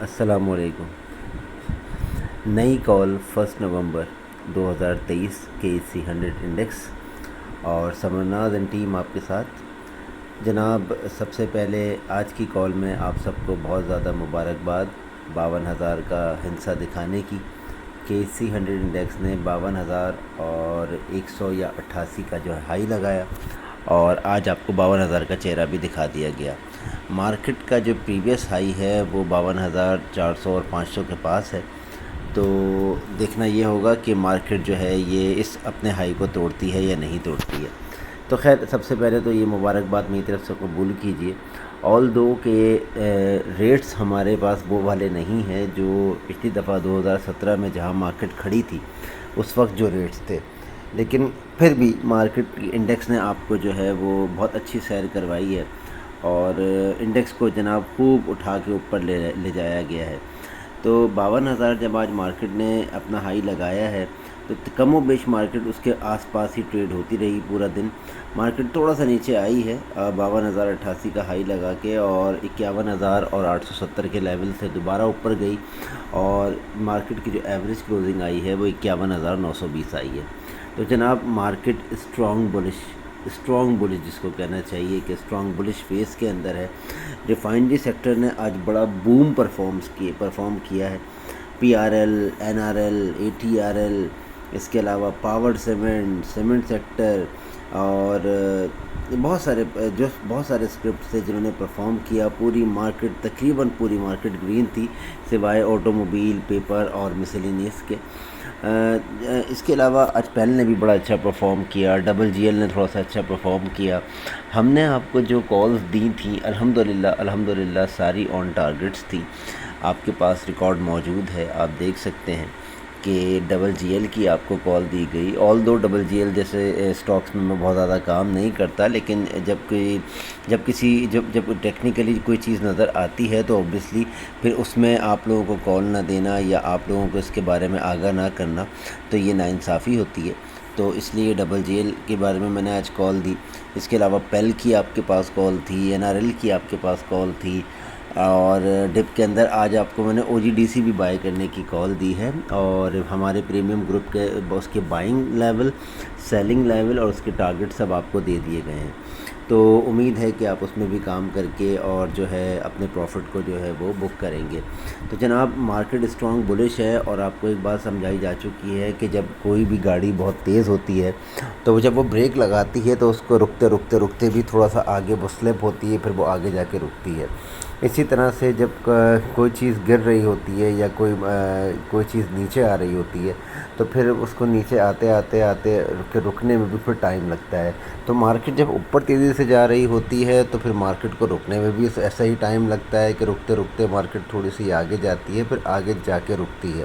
السلام علیکم۔ نئی کال 1 نومبر 2023 KC100 انڈیکس اور سمرناز اینڈ ٹیم آپ کے ساتھ۔ جناب، سب سے پہلے آج کی کال میں آپ سب کو بہت زیادہ مبارکباد 52,000 کا ہنسا دکھانے کی۔ KC100 انڈیکس نے 52,000 اور 100 یا 88 کا جو ہے ہائی لگایا اور آج آپ کو 52,000 کا چہرہ بھی دکھا دیا گیا۔ مارکیٹ کا جو پریویس ہائی ہے وہ 52,400 اور 500 کے پاس ہے، تو دیکھنا یہ ہوگا کہ مارکیٹ جو ہے یہ اس اپنے ہائی کو توڑتی ہے یا نہیں توڑتی ہے۔ تو خیر، سب سے پہلے تو یہ مبارکباد میری طرف سے قبول کیجئے، آل دو کہ ریٹس ہمارے پاس وہ والے نہیں ہیں جو پچھلی دفعہ 2017 میں جہاں مارکیٹ کھڑی تھی اس وقت جو ریٹس تھے، لیکن پھر بھی مارکیٹ انڈیکس نے آپ کو جو ہے وہ بہت اچھی سیر کروائی ہے اور انڈیکس کو جناب خوب اٹھا کے اوپر لے جایا گیا ہے۔ تو 52,000 جب آج مارکیٹ نے اپنا ہائی لگایا ہے تو کم و بیش مارکیٹ اس کے آس پاس ہی ٹریڈ ہوتی رہی پورا دن۔ مارکیٹ تھوڑا سا نیچے آئی ہے 52,088 کا ہائی لگا کے اور 51,870 کے لیول سے دوبارہ اوپر گئی، اور مارکیٹ کی جو ایوریج کلوزنگ آئی ہے وہ 51,920 آئی ہے۔ تو جناب، مارکیٹ اسٹرانگ بلش جس کو کہنا چاہیے کہ اسٹرانگ بلش فیس کے اندر ہے۔ ریفائنری سیکٹر نے آج بڑا بوم پرفارم کیا ہے۔ PRL، NRL، ATRL، اس کے علاوہ پاور سیمنٹ سیکٹر اور بہت سارے اسکرپٹ تھے جنہوں نے پرفارم کیا۔ تقریباً پوری مارکیٹ گرین تھی سوائے آٹو موبائل، پیپر اور مسلینیس کے۔ اس کے علاوہ آج پیل نے بھی بڑا اچھا پرفارم کیا، WGL نے تھوڑا سا اچھا پرفارم کیا۔ ہم نے آپ کو جو کالز دی تھیں الحمدللہ ساری آن ٹارگٹس تھی۔ آپ کے پاس ریکارڈ موجود ہے، آپ دیکھ سکتے ہیں کہ WGL کی آپ کو کال دی گئی۔ آل دو WGL جیسے اسٹاکس میں بہت زیادہ کام نہیں کرتا، لیکن جب ٹیکنیکلی کوئی چیز نظر آتی ہے تو اوبویسلی پھر اس میں آپ لوگوں کو کال نہ دینا یا آپ لوگوں کو اس کے بارے میں آگاہ نہ کرنا تو یہ ناانصافی ہوتی ہے۔ تو اس لیے WGL کے بارے میں نے آج کال دی۔ اس کے علاوہ پیل کی آپ کے پاس کال تھی، NRL کی آپ کے پاس کال تھی، اور ڈپ کے اندر آج آپ کو میں نے OGDC بھی بائی کرنے کی کال دی ہے، اور ہمارے پریمیم گروپ کے اس کے بائنگ لیول، سیلنگ لیول اور اس کے ٹارگٹ سب آپ کو دے دیے گئے ہیں۔ تو امید ہے کہ آپ اس میں بھی کام کر کے اور جو ہے اپنے پروفٹ کو جو ہے وہ بک کریں گے۔ تو جناب، مارکیٹ اسٹرانگ بلش ہے، اور آپ کو ایک بات سمجھائی جا چکی ہے کہ جب کوئی بھی گاڑی بہت تیز ہوتی ہے تو جب وہ بریک لگاتی ہے تو اس کو رکتے بھی تھوڑا سا آگے وہ سلپ ہوتی ہے، پھر وہ آگے جا کے رکتی ہے۔ اسی طرح سے جب کوئی چیز گر رہی ہوتی ہے یا کوئی چیز نیچے آ رہی ہوتی ہے تو پھر اس کو نیچے آتے رکنے میں بھی پھر ٹائم لگتا ہے۔ تو مارکیٹ جب اوپر تیزی سے جا رہی ہوتی ہے تو پھر مارکیٹ کو رکنے میں بھی ایسا ہی ٹائم لگتا ہے کہ رکتے مارکیٹ تھوڑی سی آگے جاتی ہے، پھر آگے جا کے رکتی ہے۔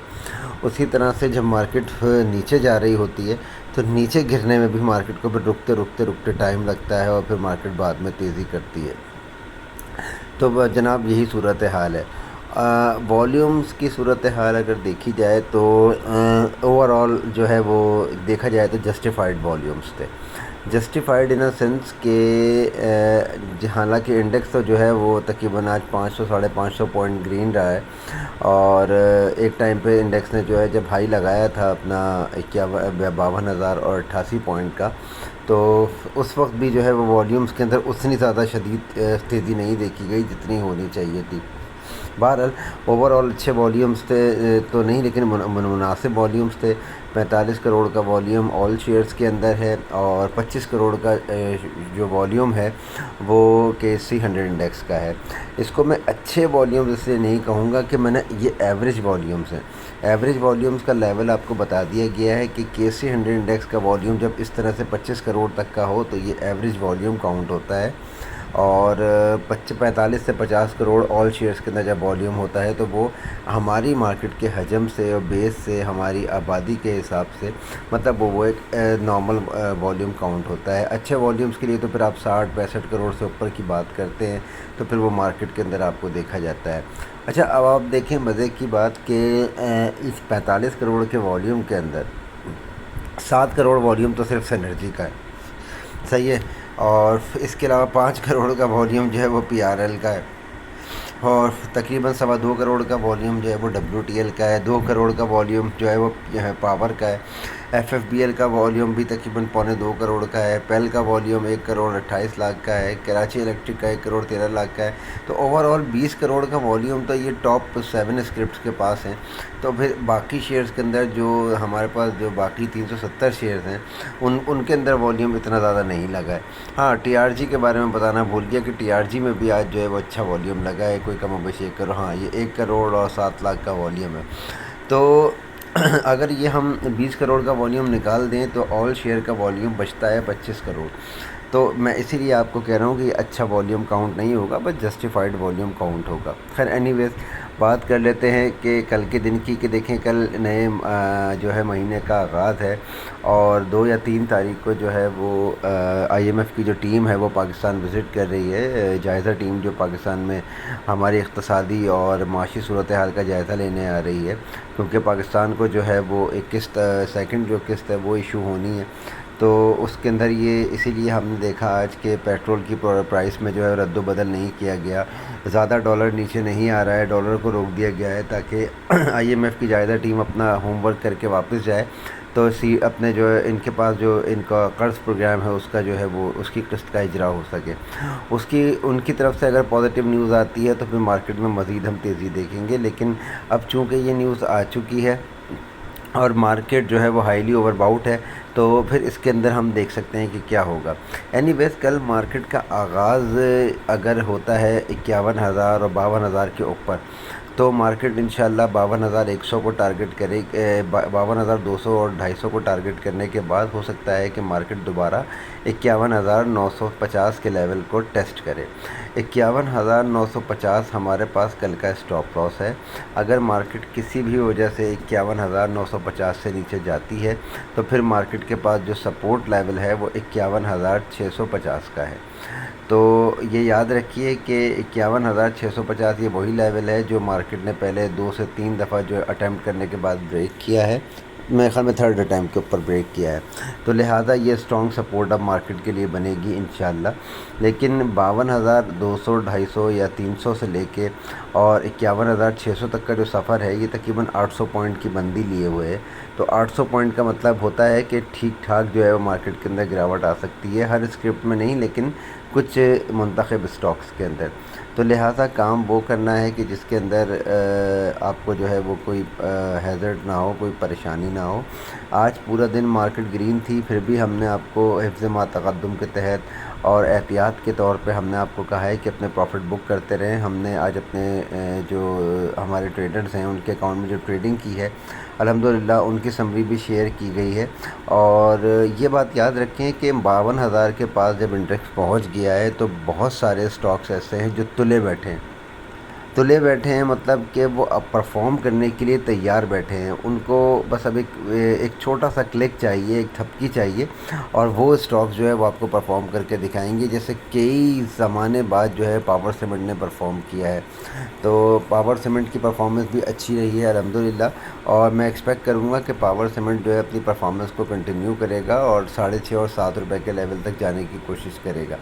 اسی طرح سے جب مارکیٹ نیچے جا رہی ہوتی ہے تو نیچے گرنے میں بھی مارکیٹ کو پھر رکتے ٹائم لگتا ہے، اور پھر مارکیٹ بعد میں تیزی کرتی ہے۔ تو جناب، یہی صورتحال ہے۔ والیومز کی صورتحال اگر دیکھی جائے تو اوور آل جو ہے وہ دیکھا جائے تو جسٹیفائڈ والیومز تھے۔ جسٹیفائڈ ان اے سینس کہ حالانکہ انڈیکس تو جو ہے وہ تقریباً آج 500-550 پوائنٹ گرین رہا ہے، اور ایک ٹائم پہ انڈیکس نے جو ہے جب ہائی لگایا تھا اپنا 52,088 پوائنٹ کا، تو اس وقت بھی جو ہے وہ والیومز کے اندر اتنی زیادہ شدید تیزی نہیں دیکھی گئی جتنی ہونی چاہیے تھی۔ بہرحال اوور آل اچھے والیومز تھے تو نہیں، لیکن مناسب والیومز تھے۔ 45 کروڑ کا والیوم آل شیئرز کے اندر ہے، اور 25 کروڑ کا جو والیوم ہے وہ KC100 انڈیکس کا ہے۔ اس کو میں اچھے والیومز اس لیے نہیں کہوں گا کہ میں نے یہ ایوریج والیومز ہیں۔ ایوریج والیومز کا لیول آپ کو بتا دیا گیا ہے کہ KC100 انڈیکس کا والیوم جب اس طرح سے 25 کروڑ تک کا ہو تو یہ ایوریج والیوم کاؤنٹ ہوتا ہے، اور 45 سے 50 کروڑ آل شیئرز کے اندر جب والیوم ہوتا ہے تو وہ ہماری مارکیٹ کے حجم سے اور بیس سے، ہماری آبادی کے حساب سے، مطلب وہ ایک نارمل والیوم کاؤنٹ ہوتا ہے۔ اچھے والیومز کے لیے تو پھر آپ 60-65 کروڑ سے اوپر کی بات کرتے ہیں تو پھر وہ مارکیٹ کے اندر آپ کو دیکھا جاتا ہے۔ اچھا، اب آپ دیکھیں مزے کی بات کہ اس 45 کروڑ کے والیوم کے اندر 7 کروڑ والیوم تو صرف سینرجی کا ہے، صحیح ہے، اور اس کے علاوہ 5 کروڑ کا والیوم جو ہے وہ PRL کا ہے، اور تقریباً 2.25 کروڑ کا والیوم جو ہے وہ WTL کا ہے، 2 کروڑ کا والیوم جو ہے وہ پاور کا ہے، FFBL کا والیوم بھی تقریباً 2.25 کروڑ کا ہے، پیل کا والیوم 1.28 کروڑ کا ہے، کراچی الیکٹرک کا 1.13 کروڑ کا ہے۔ تو اوور آل 20 کروڑ کا والیوم تو یہ ٹاپ 7 اسکرپٹس کے پاس ہیں۔ تو پھر باقی شیئرز کے اندر جو ہمارے پاس جو باقی 370 شیئرز ہیں ان کے اندر والیوم اتنا زیادہ نہیں لگا ہے۔ ہاں TRG کے بارے میں بتانا بھول گیا کہ TRG میں بھی آج جو ہے وہ اچھا والیوم لگا ہے، کوئی کم و بیش 1 کروڑ، ہاں یہ 1 کروڑ اور 7 لاکھ کا والیوم ہے۔ تو اگر یہ ہم 20 کروڑ کا والیوم نکال دیں تو آل شیئر کا والیوم بچتا ہے 25 کروڑ۔ تو میں اسی لیے آپ کو کہہ رہا ہوں کہ یہ اچھا والیوم کاؤنٹ نہیں ہوگا، بس جسٹیفائڈ والیوم کاؤنٹ ہوگا۔ خیر اینی ویز بات کر لیتے ہیں کہ کل کے دن کی، کہ دیکھیں کل نئے جو ہے مہینے کا آغاز ہے، اور 2 یا 3 تاریخ کو جو ہے وہ IMF کی جو ٹیم ہے وہ پاکستان وزٹ کر رہی ہے، جائزہ ٹیم جو پاکستان میں ہماری اقتصادی اور معاشی صورتحال کا جائزہ لینے آ رہی ہے، کیونکہ پاکستان کو جو ہے وہ ایک قسط، سیکنڈ جو قسط ہے وہ ایشو ہونی ہے۔ تو اس کے اندر یہ اسی لیے ہم نے دیکھا آج کہ پیٹرول کی پرائس میں جو ہے رد و بدل نہیں کیا گیا، زیادہ ڈالر نیچے نہیں آ رہا ہے، ڈالر کو روک دیا گیا ہے تاکہ IMF کی جائزہ ٹیم اپنا ہوم ورک کر کے واپس جائے، تو اپنے جو ہے ان کے پاس جو ان کا قرض پروگرام ہے اس کا جو ہے وہ اس کی قسط کا اجرا ہو سکے۔ ان کی طرف سے اگر پازیٹیو نیوز آتی ہے تو پھر مارکیٹ میں مزید ہم تیزی دیکھیں گے، لیکن اب چونکہ یہ نیوز آ چکی ہے اور مارکیٹ جو ہے وہ ہائیلی اوور باؤٹ ہے، تو پھر اس کے اندر ہم دیکھ سکتے ہیں کہ کیا ہوگا۔ اینی ویز کل مارکیٹ کا آغاز اگر ہوتا ہے 51,000 اور 52,000 کے اوپر، تو مارکیٹ انشاءاللہ 52,100 کو ٹارگٹ کرے، 52,200 اور 250 کو ٹارگٹ کرنے کے بعد ہو سکتا ہے کہ مارکیٹ دوبارہ 51,950 کے لیول کو ٹیسٹ کرے۔ 51,950 ہمارے پاس کل کا اسٹاپ لاس ہے۔ اگر مارکیٹ کسی بھی وجہ سے 51,950 سے نیچے جاتی ہے تو پھر مارکیٹ کے پاس جو سپورٹ لیول ہے وہ 51,650 کا ہے۔ تو یہ یاد رکھیے کہ 51,650 یہ وہی لیول ہے جو مارکیٹ نے پہلے 2 سے 3 دفعہ جو اٹیمپٹ کرنے کے بعد بریک کیا ہے، میرے خیال میں 3rd اٹیمپٹ کے اوپر بریک کیا ہے، تو لہٰذا یہ اسٹرانگ سپورٹ اب مارکیٹ کے لیے بنے گی انشاءاللہ۔ لیکن 52,200، 250 یا 300 سے لے کے اور 51,600 تک کا جو سفر ہے یہ تقریباً 800 پوائنٹ کی بندی لیے ہوئے ہے، تو 800 پوائنٹ کا مطلب ہوتا ہے کہ ٹھیک ٹھاک جو ہے وہ مارکیٹ کے اندر گراوٹ آ سکتی ہے، ہر اسکرپٹ میں نہیں لیکن کچھ منتخب اسٹاکس کے اندر۔ تو لہٰذا کام وہ کرنا ہے کہ جس کے اندر آپ کو جو ہے وہ کوئی ہیزرڈ نہ ہو، کوئی پریشانی نہ ہو۔ آج پورا دن مارکیٹ گرین تھی، پھر بھی ہم نے آپ کو حفظ ما تقدم کے تحت اور احتیاط کے طور پہ ہم نے آپ کو کہا ہے کہ اپنے پروفٹ بک کرتے رہیں۔ ہم نے آج اپنے جو ہمارے ٹریڈرز ہیں ان کے اکاؤنٹ میں جو ٹریڈنگ کی ہے الحمدللہ ان کی سمری بھی شیئر کی گئی ہے، اور یہ بات یاد رکھیں کہ 52,000 کے پاس جب انڈیکس پہنچ گیا ہے تو بہت سارے اسٹاکس ایسے ہیں جو تلے بیٹھے ہیں، مطلب کہ وہ اب پرفارم کرنے کے لیے تیار بیٹھے ہیں، ان کو بس اب ایک چھوٹا سا کلک چاہیے، ایک تھپکی چاہیے، اور وہ اسٹاکس جو ہے وہ آپ کو پرفارم کر کے دکھائیں گے، جیسے کئی زمانے بعد جو ہے پاور سیمنٹ نے پرفارم کیا ہے۔ تو پاور سیمنٹ کی پرفارمنس بھی اچھی رہی ہے الحمدللہ، اور میں ایکسپیکٹ کروں گا کہ پاور سیمنٹ جو ہے اپنی پرفارمنس کو کنٹینیو کرے گا اور 6.5 اور 7 روپے کے لیول تک جانے کی کوشش کرے گا۔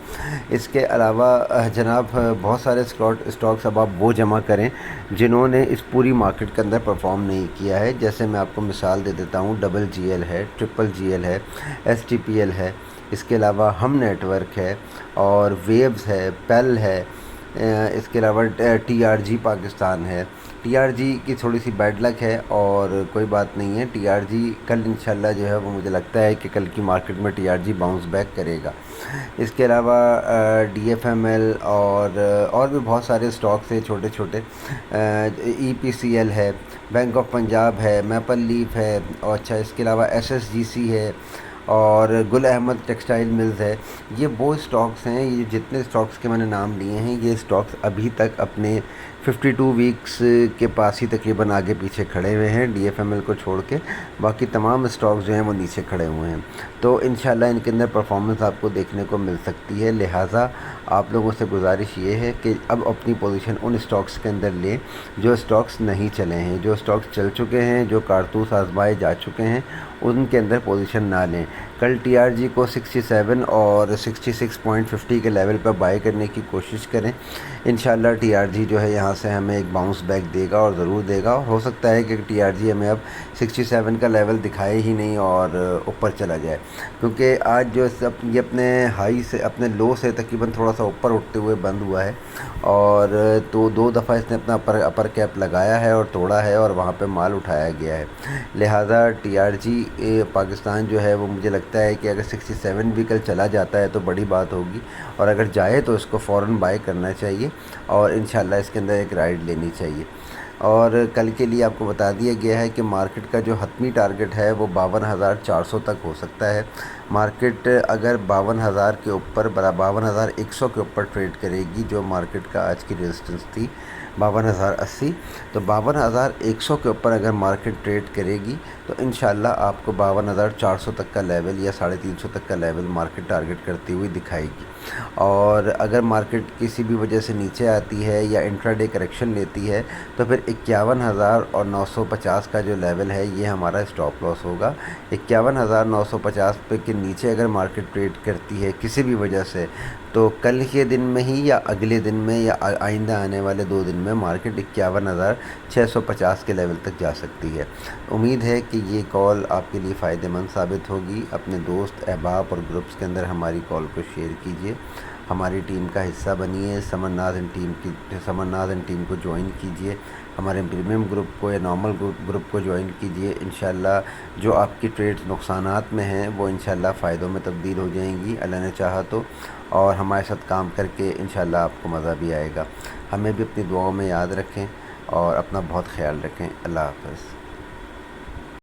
اس کے علاوہ جناب بہت سارے اسٹاکس اب آپ وہ جمع کریں جنہوں نے اس پوری مارکیٹ کے اندر پرفارم نہیں کیا ہے، جیسے میں آپ کو مثال دے دیتا ہوں، GGL ہے، GGL ہے، STPL ہے، اس کے علاوہ ہم نیٹ ورک ہے، اور ویوز ہے، پیل ہے، اس کے علاوہ TRG پاکستان ہے۔ TRG کی تھوڑی سی بیڈ لک ہے اور کوئی بات نہیں ہے، TRG کل انشاءاللہ جو ہے وہ مجھے لگتا ہے کہ کل کی مارکیٹ میں TRG باؤنس بیک کرے گا۔ اس کے علاوہ DFML اور بھی بہت سارے اسٹاکس ہیں چھوٹے چھوٹے، EPCL ہے، بینک آف پنجاب ہے، میپل لیف ہے، اور اچھا اس کے علاوہ SSGC ہے، اور گل احمد ٹیکسٹائل ملز ہے۔ یہ وہ اسٹاکس ہیں، یہ جتنے اسٹاکس کے میں نے نام لیے ہیں یہ اسٹاکس ابھی تک اپنے 52 ویکس کے پاس ہی تقریباً آگے پیچھے کھڑے ہوئے ہیں، DFML کو چھوڑ کے باقی تمام اسٹاکس جو ہیں وہ نیچے کھڑے ہوئے ہیں، تو انشاءاللہ ان کے اندر پرفارمنس آپ کو دیکھنے کو مل سکتی ہے۔ لہٰذا آپ لوگوں سے گزارش یہ ہے کہ اب اپنی پوزیشن ان اسٹاکس کے اندر لیں جو اسٹاکس نہیں چلے ہیں، جو اسٹاکس چل چکے ہیں، جو کارتوس آزمائے جا چکے ہیں، ان کے اندر پوزیشن نہ لیں، کل ٹی آر جی کو 67 اور 66.50 کے لیول پر بائی کرنے کی کوشش کریں. انشاءاللہ ٹی آر جی جو ہے یہاں سے ہمیں ایک باؤنس بیک دے گا اور ضرور دے گا. اور ہو سکتا ہے کہ ٹی آر جی ہمیں اب 67 کا لیول دکھائے ہی نہیں اور اوپر چلا جائے، کیونکہ آج جو یہ اپنے ہائی سے اپنے لو سے تقریباً تھوڑا سا اوپر اٹھتے ہوئے بند ہوا ہے، اور تو 2 دفعہ اس نے اپنا اپر کیپ لگایا ہے اور توڑا ہے اور وہاں پہ مال اٹھایا گیا ہے. لہٰذا ٹی آر جی پاکستان جو ہے وہ مجھے لگتا ہے کہ اگر 67 بھی کل چلا جاتا ہے تو بڑی بات ہوگی، اور اگر جائے تو اس کو فوراً بائی کرنا چاہیے اور انشاءاللہ اس کے اندر ایک رائڈ لینی چاہیے. اور کل کے لیے آپ کو بتا دیا گیا ہے کہ مارکیٹ کا جو حتمی ٹارگٹ ہے وہ 52,400 تک ہو سکتا ہے. مارکیٹ اگر 52,000 کے اوپر 52,100 کے اوپر ٹریڈ کرے گی، جو مارکیٹ کا آج کی ریزسٹنس تھی 52,080، تو 52,100 کے اوپر اگر مارکیٹ ٹریڈ کرے گی تو انشاءاللہ آپ کو 52,400 تک کا لیول یا 350 تک کا لیول مارکیٹ ٹارگٹ کرتی ہوئی دکھائے گی. اور اگر مارکیٹ کسی بھی وجہ سے نیچے آتی ہے یا انٹرا ڈے کریکشن لیتی ہے تو پھر 51,950 کا جو لیول ہے یہ ہمارا اسٹاپ لاس ہوگا. 51,950 پہ کے نیچے اگر مارکیٹ ٹریڈ کرتی ہے کسی بھی وجہ سے تو کل کے دن میں ہی یا اگلے دن میں یا آئندہ آنے والے 2 دن میں مارکیٹ 51,650 کے لیول تک جا سکتی ہے. امید ہے کہ یہ کال آپ کے لیے فائدہ مند ثابت ہوگی. اپنے دوست احباب اور گروپس کے اندر ہماری کال کو شیئر کیجیے، ہماری ٹیم کا حصہ بنیے، سمرناز اینڈ ٹیم کو جوائن کیجیے، ہمارے پریمیم گروپ کو یا نارمل گروپ کو جوائن کیجیے. انشاءاللہ جو آپ کی ٹریڈ نقصانات میں ہیں وہ انشاءاللہ فائدوں میں تبدیل ہو جائیں گی اللہ نے چاہا تو، اور ہمارے ساتھ کام کر کے انشاءاللہ آپ کو مزہ بھی آئے گا. ہمیں بھی اپنی دعاؤں میں یاد رکھیں اور اپنا بہت خیال رکھیں. اللہ حافظ.